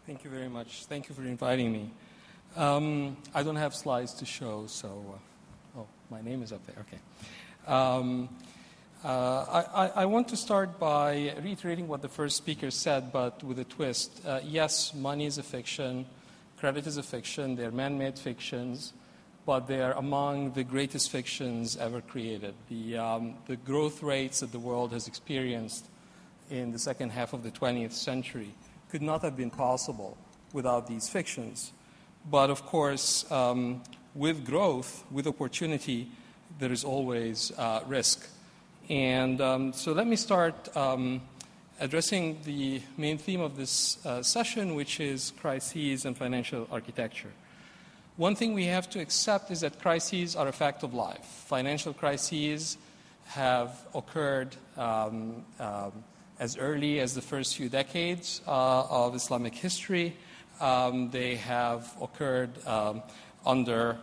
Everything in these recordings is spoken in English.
Thank you very much. Thank you for inviting me. I don't have slides to show, so... oh, my name is up there. Okay. I want to start by reiterating what the first speaker said, but with a twist. Yes, money is a fiction. Credit is a fiction. They're man-made fictions, but they're among the greatest fictions ever created. The growth rates that the world has experienced in the second half of the 20th century could not have been possible without these fictions. But of course, with growth, with opportunity, there is always risk. And so let me start addressing the main theme of this session, which is crises and financial architecture. One thing we have to accept is that crises are a fact of life. Financial crises have occurred as early as the first few decades of Islamic history. They have occurred under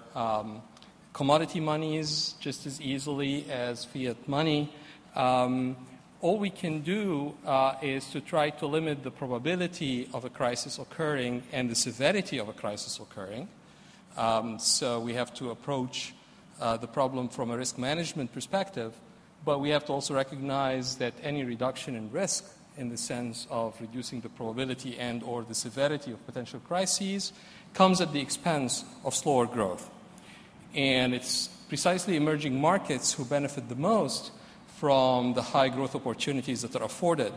commodity monies just as easily as fiat money. All we can do is to try to limit the probability of a crisis occurring and the severity of a crisis occurring. So we have to approach the problem from a risk management perspective, but we have to also recognize that any reduction in risk in the sense of reducing the probability and or the severity of potential crises comes at the expense of slower growth. And it's precisely emerging markets who benefit the most from the high growth opportunities that are afforded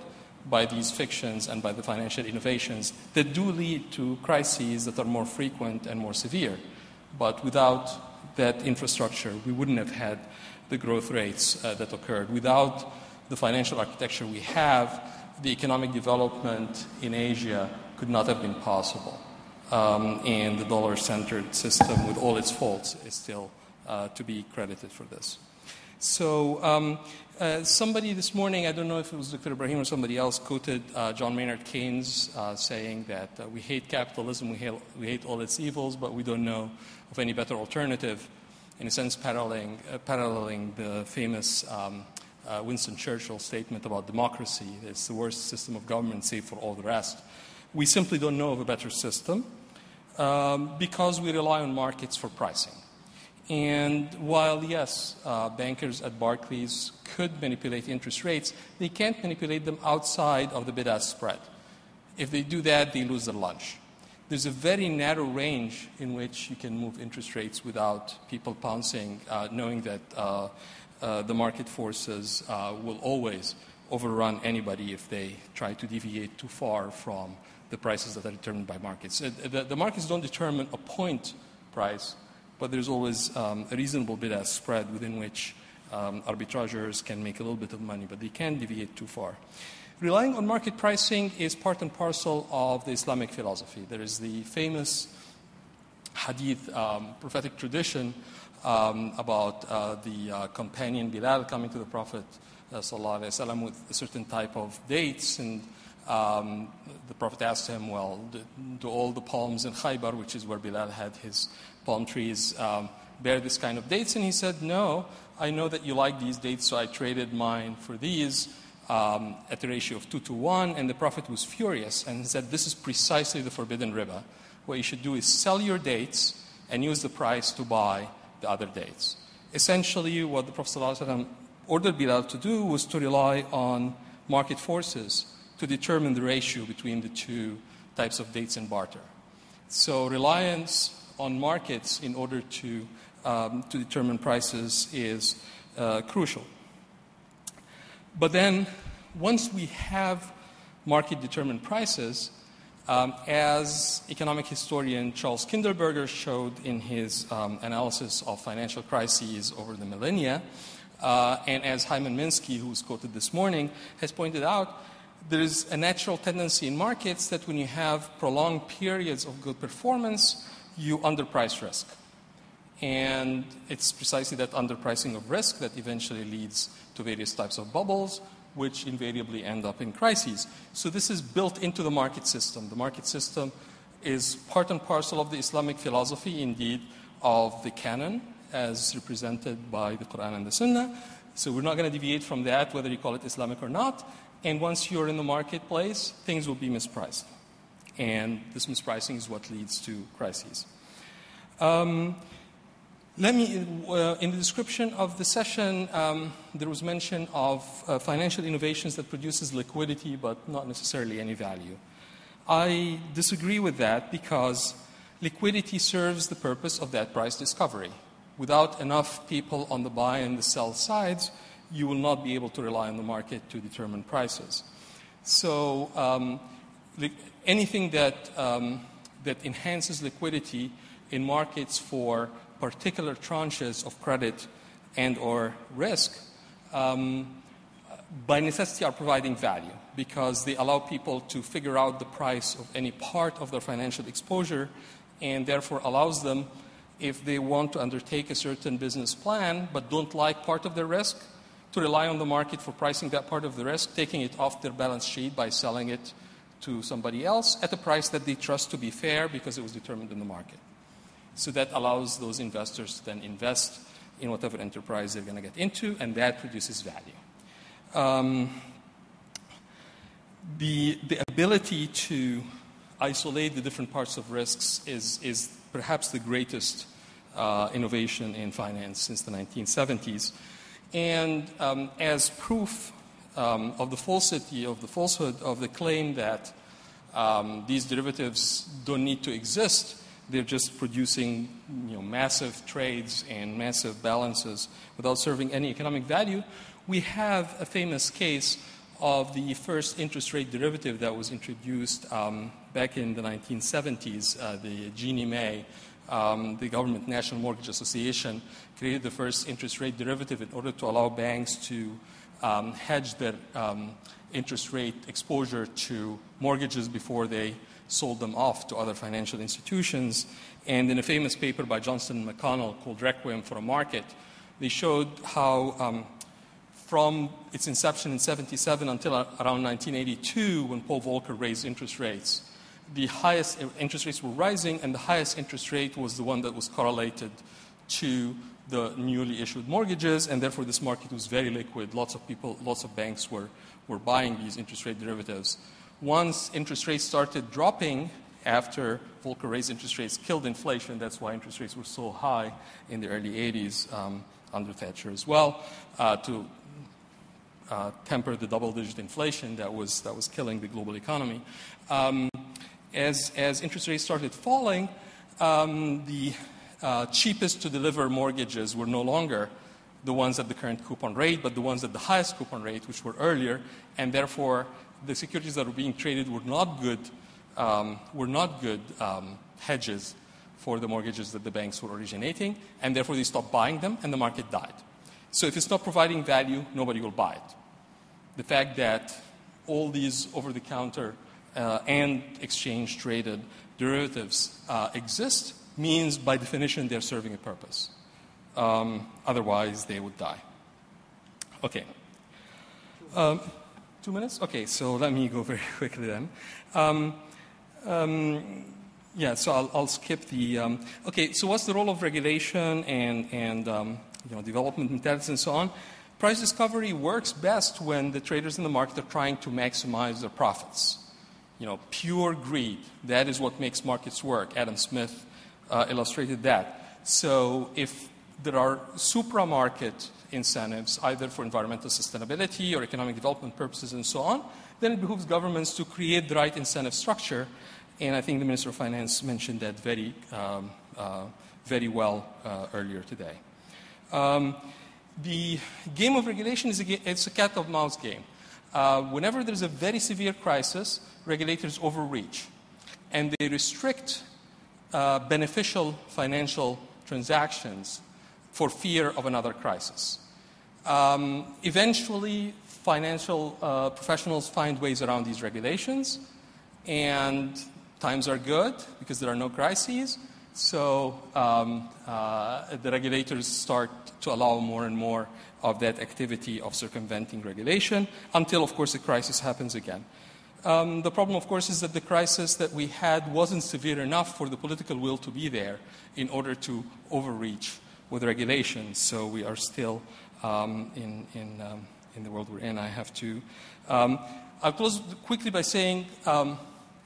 by these fictions and by the financial innovations that do lead to crises that are more frequent and more severe. But without that infrastructure, we wouldn't have had the growth rates that occurred. Without the financial architecture we have, the economic development in Asia could not have been possible. And the dollar-centered system, with all its faults, is still to be credited for this. So somebody this morning, I don't know if it was Dr. Ibrahim or somebody else, quoted John Maynard Keynes saying that we hate capitalism, we hate all its evils, but we don't know of any better alternative, in a sense paralleling the famous Winston Churchill statement about democracy. It's the worst system of government save for all the rest. We simply don't know of a better system because we rely on markets for pricing. And while, yes, bankers at Barclays could manipulate interest rates, they can't manipulate them outside of the bid-ask spread. If they do that, they lose their lunch. There's a very narrow range in which you can move interest rates without people pouncing, knowing that the market forces will always overrun anybody if they try to deviate too far from the prices that are determined by markets. The markets don't determine a point price, but there's always a reasonable bid-ask spread within which arbitrageurs can make a little bit of money, but they can't deviate too far. Relying on market pricing is part and parcel of the Islamic philosophy. There is the famous hadith, prophetic tradition about the companion Bilal coming to the Prophet ﷺ with a certain type of dates, and the Prophet asked him, well, do all the palms in Khaybar, which is where Bilal had his palm trees, bear this kind of dates? And he said, no, I know that you like these dates, so I traded mine for these at a ratio of 2-to-1. And the Prophet was furious and said, this is precisely the forbidden riba. What you should do is sell your dates and use the price to buy the other dates. Essentially, what the Prophet ﷺ ordered Bilal to do was to rely on market forces to determine the ratio between the two types of dates in barter. So reliance on markets in order to determine prices is crucial. But then, once we have market-determined prices, as economic historian Charles Kinderberger showed in his analysis of financial crises over the millennia, and as Hyman Minsky, who was quoted this morning, has pointed out, there is a natural tendency in markets that when you have prolonged periods of good performance, you underprice risk. And it's precisely that underpricing of risk that eventually leads to various types of bubbles, which invariably end up in crises. So this is built into the market system. The market system is part and parcel of the Islamic philosophy, indeed, of the canon, as represented by the Quran and the Sunnah. So we're not going to deviate from that, whether you call it Islamic or not. And once you're in the marketplace, things will be mispriced. and this mispricing is what leads to crises. In the description of the session, there was mention of financial innovations that produces liquidity but not necessarily any value. I disagree with that because liquidity serves the purpose of that price discovery. Without enough people on the buy and the sell sides, you will not be able to rely on the market to determine prices. So anything that enhances liquidity in markets for particular tranches of credit and or risk, by necessity are providing value because they allow people to figure out the price of any part of their financial exposure and therefore allows them, if they want to undertake a certain business plan but don't like part of their risk, to rely on the market for pricing that part of the risk, taking it off their balance sheet by selling it to somebody else at a price that they trust to be fair because it was determined in the market. So that allows those investors to then invest in whatever enterprise they're going to get into, and that produces value. The ability to isolate the different parts of risks is perhaps the greatest innovation in finance since the 1970s. And as proof of the falsehood of the claim that these derivatives don't need to exist, they're just producing massive trades and massive balances without serving any economic value. We have a famous case of the first interest rate derivative that was introduced back in the 1970s, the Ginnie Mae. The Government National Mortgage Association created the first interest rate derivative in order to allow banks to hedge their interest rate exposure to mortgages before they sold them off to other financial institutions. And in a famous paper by Johnston and McConnell called Requiem for a Market, they showed how from its inception in 1977 until around 1982, when Paul Volcker raised interest rates, the highest interest rates were rising, and the highest interest rate was the one that was correlated to the newly issued mortgages, and therefore this market was very liquid. Lots of banks were buying these interest rate derivatives. Once interest rates started dropping after Volcker raised interest rates, killed inflation. That's why interest rates were so high in the early 80s under Thatcher as well, to temper the double-digit inflation that was killing the global economy. As interest rates started falling, the cheapest to deliver mortgages were no longer the ones at the current coupon rate, but the ones at the highest coupon rate, which were earlier, and therefore the securities that were being traded were not good hedges for the mortgages that the banks were originating, and therefore they stopped buying them, and the market died. So if it's not providing value, nobody will buy it. The fact that all these over-the-counter and exchange-traded derivatives exist means, by definition, they're serving a purpose. Otherwise, they would die. Okay. 2 minutes? Okay, so let me go very quickly then. So I'll skip the... okay, so what's the role of regulation and development intelligence and so on? Price discovery works best when the traders in the market are trying to maximize their profits. Pure greed. That is what makes markets work. Adam Smith illustrated that. So if there are supra-market incentives, either for environmental sustainability or economic development purposes and so on, then it behooves governments to create the right incentive structure. And I think the Minister of Finance mentioned that very well earlier today. The game of regulation it's a cat of mouse game. Whenever there's a very severe crisis, regulators overreach. And they restrict beneficial financial transactions for fear of another crisis. Eventually, financial professionals find ways around these regulations, and times are good because there are no crises. So the regulators start to allow more and more of that activity of circumventing regulation until, of course, the crisis happens again. The problem, of course, is that the crisis that we had wasn't severe enough for the political will to be there in order to overreach with regulation. So we are still in the world we're in. I have to... I'll close quickly by saying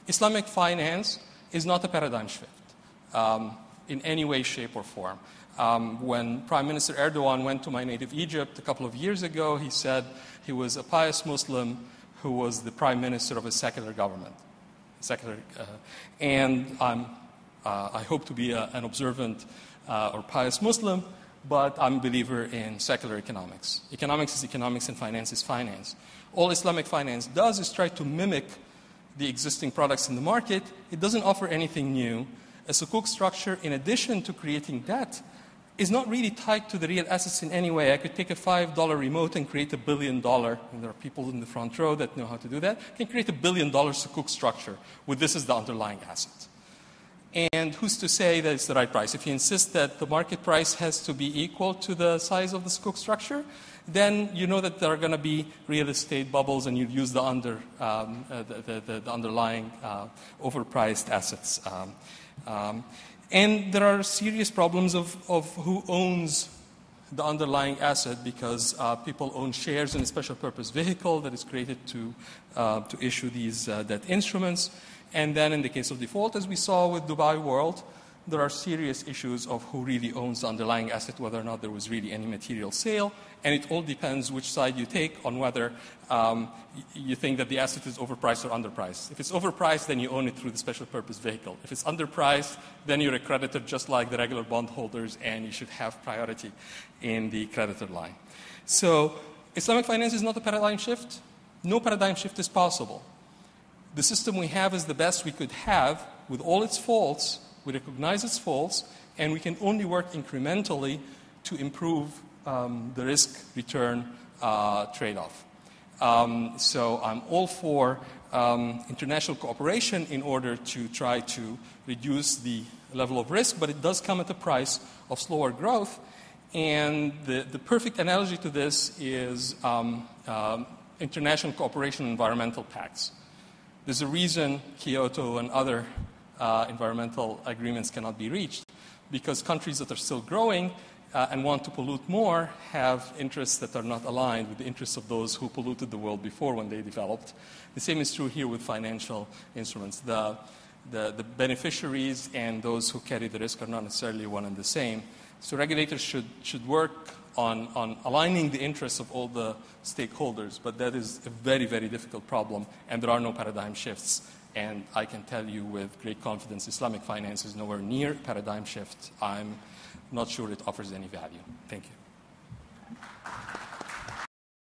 Islamic finance is not a paradigm shift in any way, shape, or form. When Prime Minister Erdogan went to my native Egypt a couple of years ago, he said he was a pious Muslim who was the prime minister of a secular government. And I hope to be an observant or pious Muslim, but I'm a believer in secular economics. Economics is economics and finance is finance. All Islamic finance does is try to mimic the existing products in the market. It doesn't offer anything new. A sukuk structure, in addition to creating debt, is not really tied to the real assets in any way. I could take a $5 remote and create $1 billion, and there are people in the front row that know how to do that, can create $1 billion sukuk structure with this as the underlying asset. And who's to say that it's the right price? If you insist that the market price has to be equal to the size of the sukuk structure, then you know that there are going to be real estate bubbles and you'll use the underlying overpriced assets. And there are serious problems of who owns the underlying asset because people own shares in a special purpose vehicle that is created to issue these debt instruments. And then in the case of default, as we saw with Dubai World, there are serious issues of who really owns the underlying asset, whether or not there was really any material sale. And it all depends which side you take on whether you think that the asset is overpriced or underpriced. If it's overpriced, then you own it through the special purpose vehicle. If it's underpriced, then you're a creditor just like the regular bondholders, and you should have priority in the creditor line. So Islamic finance is not a paradigm shift. No paradigm shift is possible. The system we have is the best we could have with all its faults. We recognize its faults, and we can only work incrementally to improve the risk-return trade-off. So I'm all for international cooperation in order to try to reduce the level of risk, but it does come at the price of slower growth. And the perfect analogy to this is international cooperation on environmental pacts. There's a reason Kyoto and other environmental agreements cannot be reached, because countries that are still growing and want to pollute more have interests that are not aligned with the interests of those who polluted the world before when they developed. The same is true here with financial instruments. The beneficiaries and those who carry the risk are not necessarily one and the same. So regulators should work on aligning the interests of all the stakeholders, but that is a very, very difficult problem, and there are no paradigm shifts. And I can tell you with great confidence, Islamic finance is nowhere near a paradigm shift. I'm not sure it offers any value. Thank you.